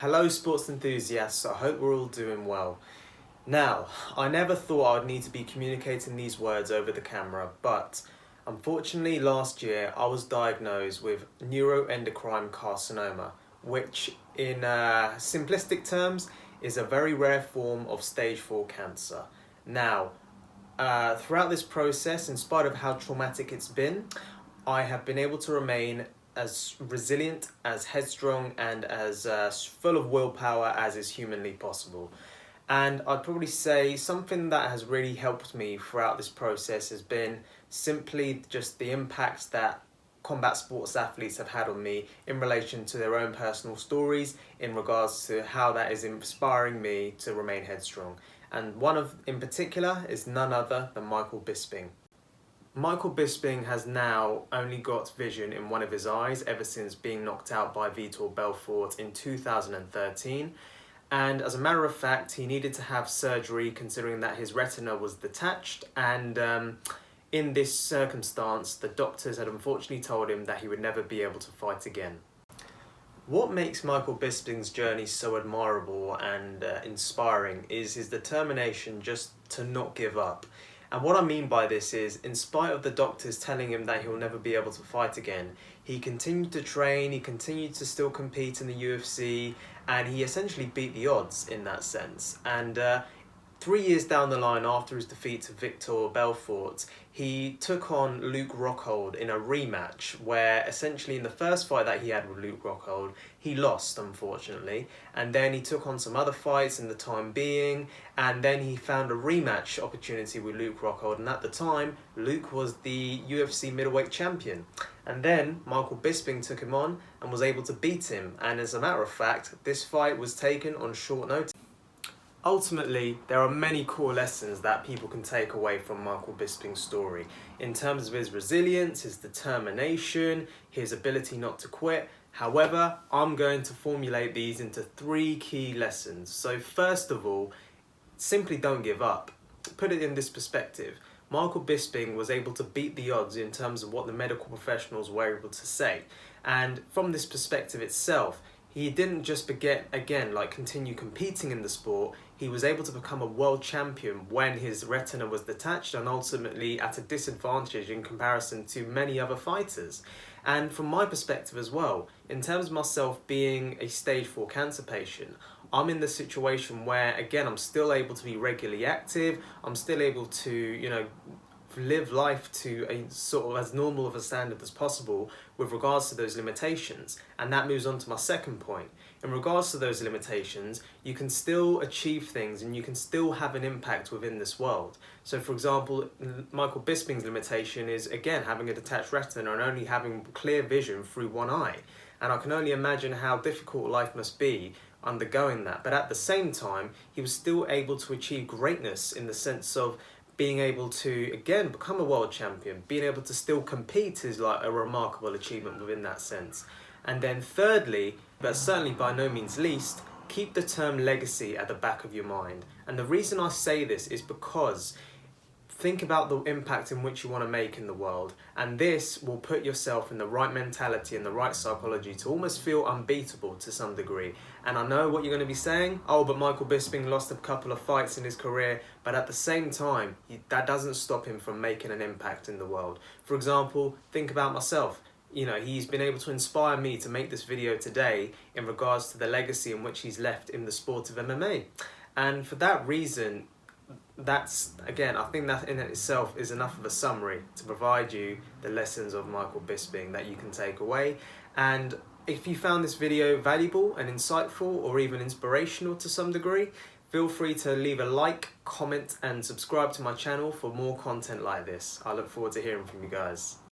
Hello sports enthusiasts, I hope we're all doing well. Now, I never thought I'd need to be communicating these words over the camera, but unfortunately last year I was diagnosed with neuroendocrine carcinoma, which in simplistic terms is a very rare form of stage 4 cancer. Now, throughout this process, in spite of how traumatic it's been, I have been able to remain as resilient, as headstrong, and as full of willpower as is humanly possible. And I'd probably say something that has really helped me throughout this process has been simply just the impact that combat sports athletes have had on me in relation to their own personal stories, in regards to how that is inspiring me to remain headstrong. And one of, in particular, is none other than Michael Bisping. Michael Bisping has now only got vision in one of his eyes ever since being knocked out by Vitor Belfort in 2013. And as a matter of fact, he needed to have surgery considering that his retina was detached. And in this circumstance, the doctors had unfortunately told him that he would never be able to fight again. What makes Michael Bisping's journey so admirable and inspiring is his determination just to not give up. And what I mean by this is, in spite of the doctors telling him that he'll never be able to fight again, he continued to train, he continued to still compete in the UFC, and he essentially beat the odds in that sense. And 3 years down the line, after his defeat to Vitor Belfort, he took on Luke Rockhold in a rematch where essentially in the first fight that he had with Luke Rockhold, he lost, unfortunately. And then he took on some other fights in the time being, and then he found a rematch opportunity with Luke Rockhold. And at the time, Luke was the UFC middleweight champion. And then Michael Bisping took him on and was able to beat him. And as a matter of fact, this fight was taken on short notice. Ultimately, there are many core lessons that people can take away from Michael Bisping's story in terms of his resilience, his determination, his ability not to quit. However, I'm going to formulate these into 3 key lessons. So first of all, simply don't give up. Put it in this perspective. Michael Bisping was able to beat the odds in terms of what the medical professionals were able to say. And from this perspective itself, he didn't just continue competing in the sport. He was able to become a world champion when his retina was detached and ultimately at a disadvantage in comparison to many other fighters. And from my perspective as well, in terms of myself being a stage 4 cancer patient, I'm in the situation where, again, I'm still able to be regularly active. I'm still able to, live life to a sort of as normal of a standard as possible with regards to those limitations. And that moves on to my second point. In regards to those limitations, you can still achieve things and you can still have an impact within this world. So for example, Michael Bisping's limitation is, again, having a detached retina and only having clear vision through one eye. And I can only imagine how difficult life must be undergoing that. But at the same time, he was still able to achieve greatness in the sense of being able to, again, become a world champion. Being able to still compete is like a remarkable achievement within that sense. And then thirdly, but certainly by no means least, keep the term legacy at the back of your mind. And the reason I say this is because think about the impact in which you want to make in the world, and this will put yourself in the right mentality and the right psychology to almost feel unbeatable to some degree. And I know what you're going to be saying, oh, but Michael Bisping lost a couple of fights in his career, but at the same time, that doesn't stop him from making an impact in the world. For example, think about myself. He's been able to inspire me to make this video today in regards to the legacy in which he's left in the sport of MMA. And for that reason, I think that in itself is enough of a summary to provide you the lessons of Michael Bisping that you can take away. And if you found this video valuable and insightful or even inspirational to some degree, feel free to leave a like, comment and subscribe to my channel for more content like this. I look forward to hearing from you guys.